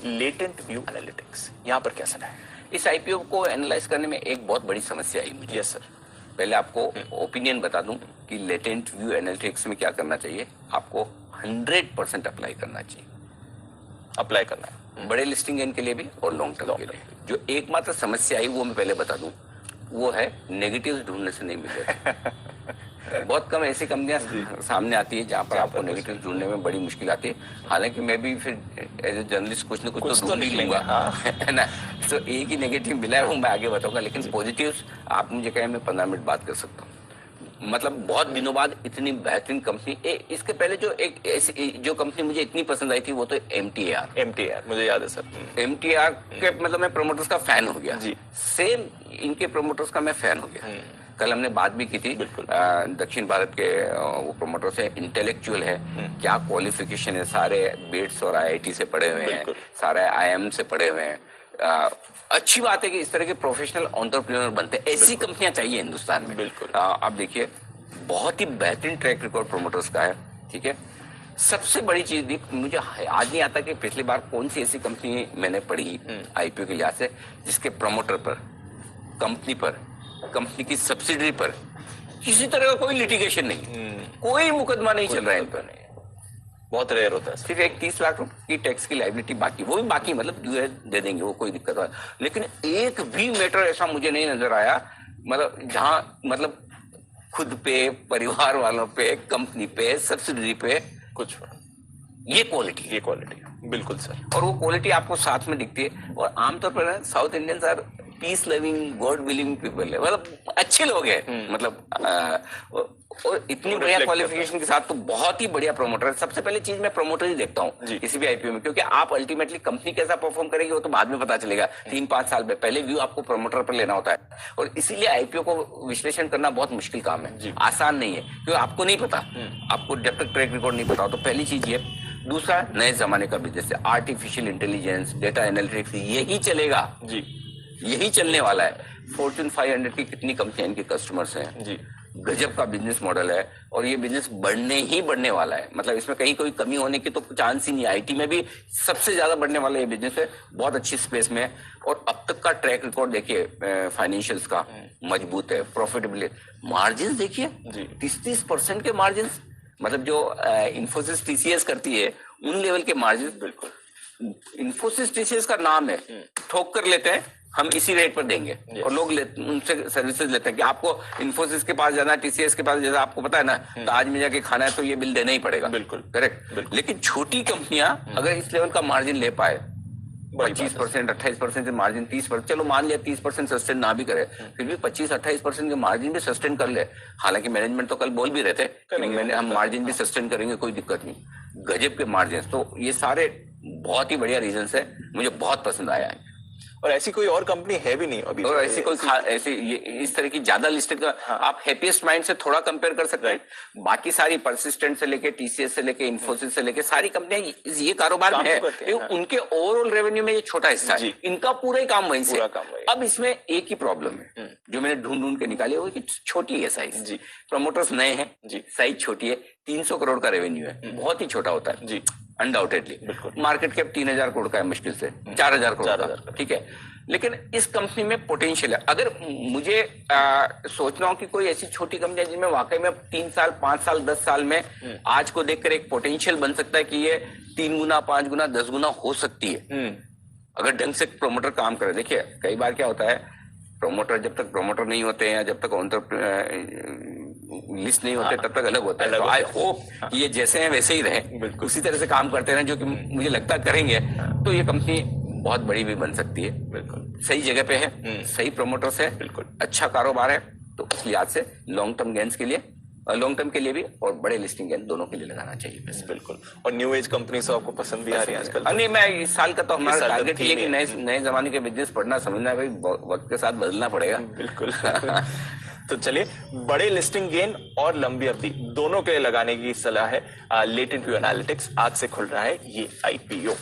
Latent view analytics, यहाँ पर क्या सलाह है? इस आईपीओ को एनालाइज करने में एक बहुत बड़ी समस्या आई मुझे। Yes sir. पहले आपको ओपिनियन बता दूं कि लेटेंट व्यू एनालिटिक्स में क्या करना चाहिए। आपको 100% अप्लाई करना चाहिए, अप्लाई करना है बड़े लिस्टिंग गेन के लिए भी और लॉन्ग टर्म के लिए। जो एकमात्र समस्या आई वो मैं पहले बता दूं, वो है नेगेटिव्स ढूंढने से नहीं मिलेगा। बहुत कम ऐसी कंपनियां सामने आती है जहां पर आपको नेगेटिव ढूंढने में बड़ी मुश्किल आती है। हालांकि मैं भी फिर एज ए जर्नलिस्ट कुछ ना कुछ तो ढूंढ ही लूंगा, है ना। तो एक ही नेगेटिव मिला है वो मैं आगे बताऊंगा, लेकिन पॉजिटिव्स आप मुझे कहें मैं 15 मिनट बात कर सकता हूँ। मतलब बहुत दिनों बाद इतनी बेहतरीन कंपनी, इसके पहले जो एक ऐसी जो कंपनी मुझे इतनी पसंद आई थी वो तो MTAR मुझे याद है सर। MTAR के मतलब मैं प्रमोटर्स का फैन हो गया जी। सेम इनके प्रमोटर्स का मैं फैन हो गया। कल हमने बात भी की थी, दक्षिण भारत के वो प्रमोटर्स है, इंटेलेक्चुअल है, क्या क्वालिफिकेशन है, सारे बेट्स और IIT से पढ़े हुए हैं, सारे IIM से पढ़े हुए हैं। अच्छी बात है कि इस तरह के प्रोफेशनल एंटरप्रेन्योर बनते हैं, ऐसी कंपनियां चाहिए हिंदुस्तान में। बिल्कुल। आप देखिए बहुत ही बेहतरीन ट्रैक रिकॉर्ड प्रमोटर्स का है, ठीक है। सबसे बड़ी चीज मुझे आज नहीं आता कि पिछली बार कौन सी ऐसी कंपनी मैंने पढ़ी आईपीओ के लिहाज से जिसके प्रमोटर पर, कंपनी की सब्सिडरी पर किसी तरह का कोई लिटिगेशन नहीं, कोई मुकदमा नहीं चल रहा है इन पर। बहुत रेयर होता है। सिर्फ एक 30 लाख रुपए की टैक्स की लायबिलिटी बाकी, वो भी बाकी मतलब जो है दे देंगे, वो कोई दिक्कत है। लेकिन एक भी मैटर ऐसा मुझे नहीं नजर आया मतलब जहां मतलब खुद पे, परिवार वालों पे, कंपनी पे, सब्सिडरी पे कुछ ये क्वालिटी बिल्कुल सर। और वो क्वालिटी आपको साथ में दिखती है। और आमतौर पर South Indians are peace loving, God willing people है, मतलब अच्छे लोग हैं, मतलब और इतनी बढ़िया क्वालिफिकेशन के साथ तो बहुत ही बढ़िया प्रमोटर है। सबसे पहले चीज मैं प्रमोटर ही देखता हूँ किसी भी आईपीओ में, क्योंकि आप अल्टीमेटली कंपनी कैसा परफॉर्म करेगी वो तो बाद में पता चलेगा। 3-5 साल में पहले व्यू आपको प्रमोटर पर लेना होता है, और इसीलिए आईपीओ को विश्लेषण करना बहुत मुश्किल काम है, आसान नहीं है, क्योंकि आपको नहीं पता, आपको जब तक ट्रैक रिकॉर्ड नहीं पता हो। तो पहली चीज ये। दूसरा, नए जमाने का बिजनेस है, आर्टिफिशियल इंटेलिजेंस, डेटा एनालिटिक्स, यही चलेगा जी, यही चलने वाला है। फॉर्च्यून 500 की कितनी कंपनियां इनके कस्टमर्स हैं जी, गजब का बिजनेस मॉडल है, और ये बिजनेस बढ़ने वाला है। मतलब इसमें कहीं कोई कमी होने की तो चांस ही नहीं। आईटी में भी सबसे ज्यादा बढ़ने वाला ये बिजनेस है, बहुत अच्छी स्पेस में है। और अब तक का ट्रैक रिकॉर्ड देखिए फाइनेंशियल्स का मजबूत है, प्रॉफिटेबिलिटी, मार्जिन देखिए 30% के मार्जिन, मतलब जो इन्फोसिस TCS करती है उन लेवल के मार्जिन। बिल्कुल, इन्फोसिस TCS का नाम है, ठोक कर लेते हैं हम इसी रेट पर देंगे, और लोग उनसे सर्विसेज लेते हैं कि आपको इन्फोसिस के पास जाना है, TCS के पास, जैसा आपको पता है ना, ताज में जाके खाना है तो ये बिल देना ही पड़ेगा। बिल्कुल करेक्ट। लेकिन छोटी कंपनियां अगर इस लेवल का मार्जिन ले पाए, 25%, 28% से मार्जिन 30%, चलो मान लिया 30% सस्टेन ना भी करे, फिर भी 25-28% के मार्जिन भी सस्टेन कर ले। हालांकि मैनेजमेंट तो कल बोल भी रहे थे कि हम मार्जिन भी सस्टेन करेंगे, कोई दिक्कत नहीं, गजब के मार्जिन। तो ये सारे बहुत ही बढ़िया रीजन है, मुझे बहुत पसंद आया है। और ऐसी कोई और कंपनी है भी नहीं अभी, और ऐसी कोई ऐसी इस तरह की ज्यादा लिस्टेड का आप हैप्पीएस्ट माइंड से थोड़ा कंपेयर कर सकते हैं। बाकी सारी परसिस्टेंट से लेके TCS से लेके इन्फोसिस से लेके सारी कंपनियां ये कारोबार में है, उनके ओवरऑल रेवेन्यू में ये छोटा हिस्सा है, इनका पूरा ही काम वहीं से। अब इसमें एक ही प्रॉब्लम है जो मैंने ढूंढ के निकाली, वो कि छोटी है साइज जी, प्रमोटर्स नए हैं जी, साइज छोटी है, 300 करोड़ का रेवेन्यू है, बहुत ही छोटा होता है जी, अनडाउटेडली। मार्केट कैप 3000 करोड़ का है, मुश्किल से 4000 करोड़ का, ठीक है। लेकिन इस कंपनी में पोटेंशियल है। अगर मुझे सोचना हो कि कोई ऐसी छोटी कंपनी है जिनमें वाकई में 3 साल, 5 साल, 10 साल में आज को देखकर एक पोटेंशियल बन सकता है कि ये 3 गुना, 5 गुना, 10 गुना हो सकती है, अगर ढंग से प्रमोटर काम करे। देखिए कई बार क्या होता है, प्रमोटर जब तक प्रमोटर नहीं होते हैं, जब तक लिस्ट नहीं होते तब तक अलग होता है। तो आई होप ये जैसे हैं वैसे ही रहे, उसी तरह से काम करते रहे, जो कि मुझे लगता है करेंगे तो ये कंपनी बहुत बड़ी भी बन सकती है। बिल्कुल सही जगह पे है, सही प्रमोटर्स है, बिल्कुल अच्छा कारोबार है। तो इस लिहाज से लॉन्ग टर्म गेन्स के लिए, लॉन्ग टर्म के लिए भी और बड़े लिस्टिंग गेन दोनों के लिए लगाना चाहिए पैसे। बिल्कुल। और न्यू एज कंपनी से आपको पसंद भी आ रही है आजकल? नहीं, मैं इस साल का तो हमारा टारगेट ये कि नए जमाने के बिजनेस पढ़ना समझना, भाई वक्त के साथ बदलना पड़ेगा। बिल्कुल। तो चलिए, बड़े लिस्टिंग गेन और लंबी अवधि दोनों के लिए लगाने की सलाह है लेटेंट व्यू एनालिटिक्स। आज से खुल रहा है ये IPO।